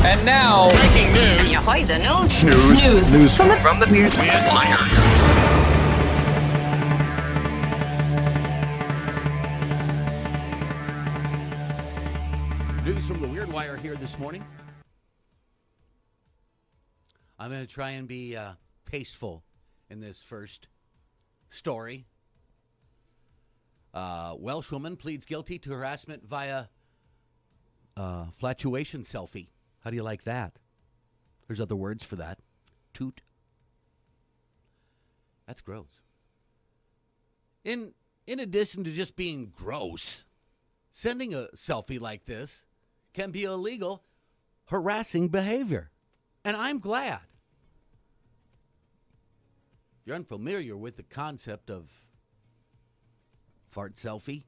And now, breaking news. Ahoy, the news. News from the Weird Wire. News from the Weird Wire here this morning. I'm going to try and be tasteful in this first story. Welsh woman pleads guilty to harassment via flatulation selfie. How do you like that? There's other words for that. Toot. That's gross. In addition to just being gross, sending a selfie like this can be illegal, harassing behavior. And I'm glad. If you're unfamiliar with the concept of fart selfie,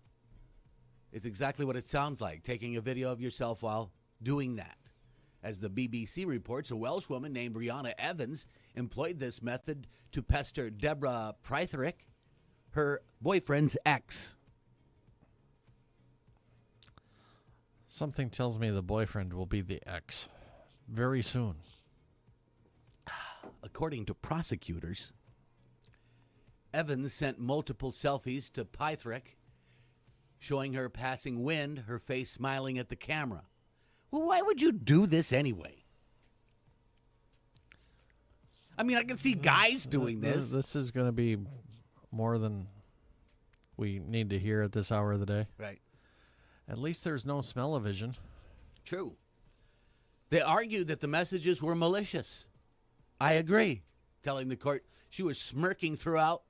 it's exactly what it sounds like, taking a video of yourself while doing that. As the BBC reports, a Welsh woman named Rhiannon Evans employed this method to pester Deborah Prytherch, her boyfriend's ex. Something tells me the boyfriend will be the ex very soon. According to prosecutors, Evans sent multiple selfies to Prytherch, showing her passing wind, her face smiling at the camera. Well, why would you do this anyway? I mean, I can see guys doing this. This is going to be more than we need to hear at this hour of the day. Right. At least there's no smell-o-vision. True. They argued that the messages were malicious. I agree. Telling the court she was smirking throughout,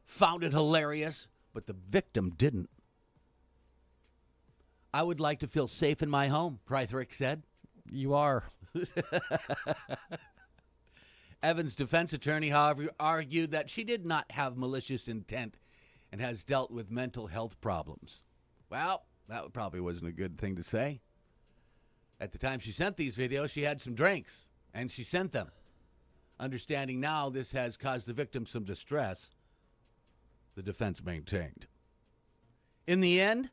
found it hilarious, but the victim didn't. I would like to feel safe in my home, Prytherch said. You are. Evans' defense attorney, however, argued that she did not have malicious intent and has dealt with mental health problems. Well, that probably wasn't a good thing to say. At the time she sent these videos, she had some drinks, and she sent them. Understanding now this has caused the victim some distress, the defense maintained. In the end,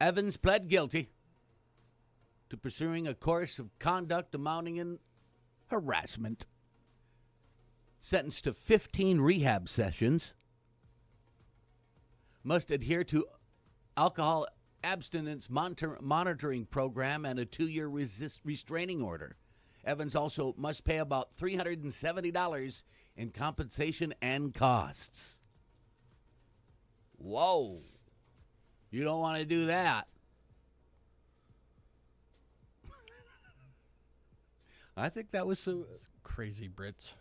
Evans pled guilty to pursuing a course of conduct amounting in harassment. Sentenced to 15 rehab sessions. Must adhere to alcohol abstinence monitoring program and a 2-year restraining order. Evans also must pay about $370 in compensation and costs. Whoa. You don't want to do that. I think that was some Crazy Brits.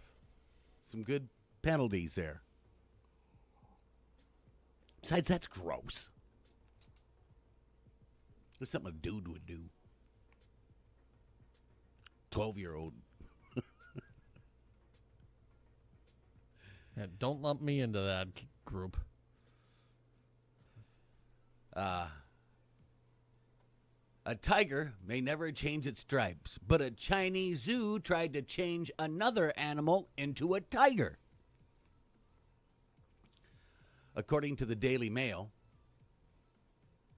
good penalties there. Besides, that's gross. That's something a dude would do. 12-year-old. Yeah, don't lump me into that group. A tiger may never change its stripes, but a Chinese zoo tried to change another animal into a tiger. According to the Daily Mail,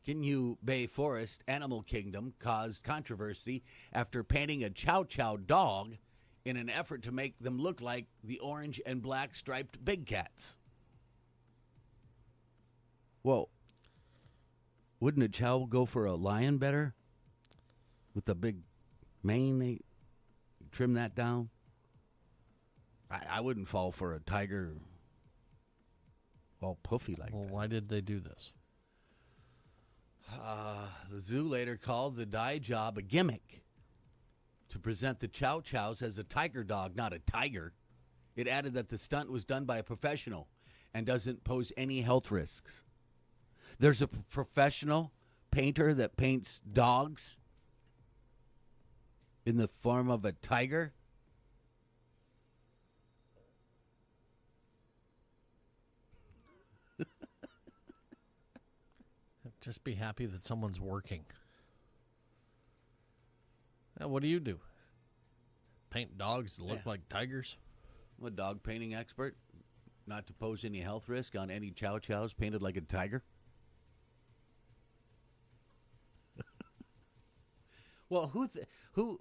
Kinyu Bay Forest Animal Kingdom caused controversy after painting a Chow Chow dog in an effort to make them look like the orange and black striped big cats. Whoa. Wouldn't a chow go for a lion better? With the big mane, they trim that down? I wouldn't fall for a tiger all puffy like Well, that. why did they do this? The zoo later called the dye job a gimmick to present the Chow Chows as a tiger dog, not a tiger. It added that the stunt was done by a professional and doesn't pose any health risks. There's a professional painter that paints dogs in the form of a tiger. Just be happy that someone's working. Now, what do? Paint dogs to look like tigers? I'm a dog painting expert. Not to pose any health risk on any Chow Chows painted like a tiger. Well, who?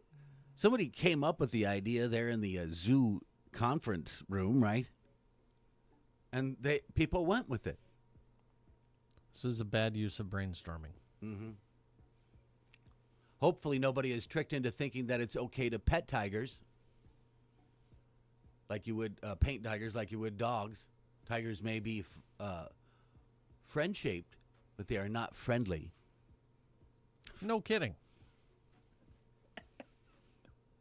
Somebody came up with the idea there in the zoo conference room, right? And people went with it. This is a bad use of brainstorming. Mm-hmm. Hopefully nobody is tricked into thinking that it's okay to pet tigers like you would paint tigers like you would dogs. Tigers may be friend-shaped, but they are not friendly. No kidding.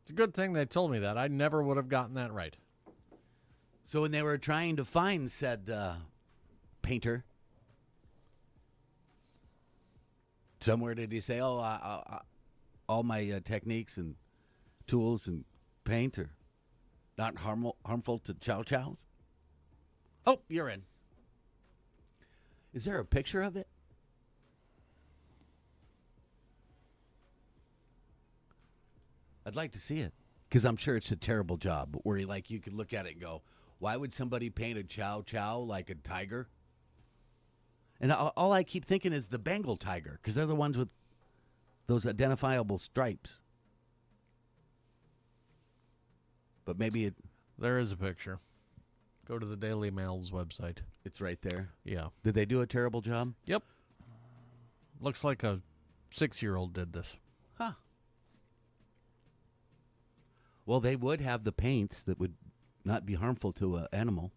It's a good thing they told me that. I never would have gotten that right. So when they were trying to find said painter, somewhere did he say, all my techniques and tools and paint are not harmful to chow-chows? Oh, you're in. Is there a picture of it? I'd like to see it, because I'm sure it's a terrible job, where you could look at it and go, why would somebody paint a chow-chow like a tiger? And all I keep thinking is the Bengal tiger, because they're the ones with those identifiable stripes. But maybe There is a picture. Go to the Daily Mail's website. it's right there. Yeah. Did they do a terrible job? Yep. Looks like a 6-year-old did this. Huh. Well, they would have the paints that would not be harmful to an animal.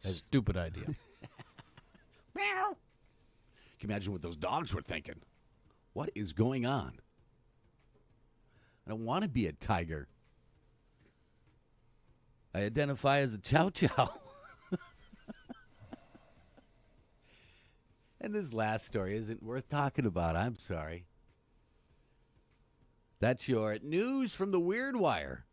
Stupid idea. Can you imagine what those dogs were thinking? What is going on? I don't want to be a tiger. I identify as a chow-chow. And this last story isn't worth talking about. I'm sorry. That's your news from the Weird Wire.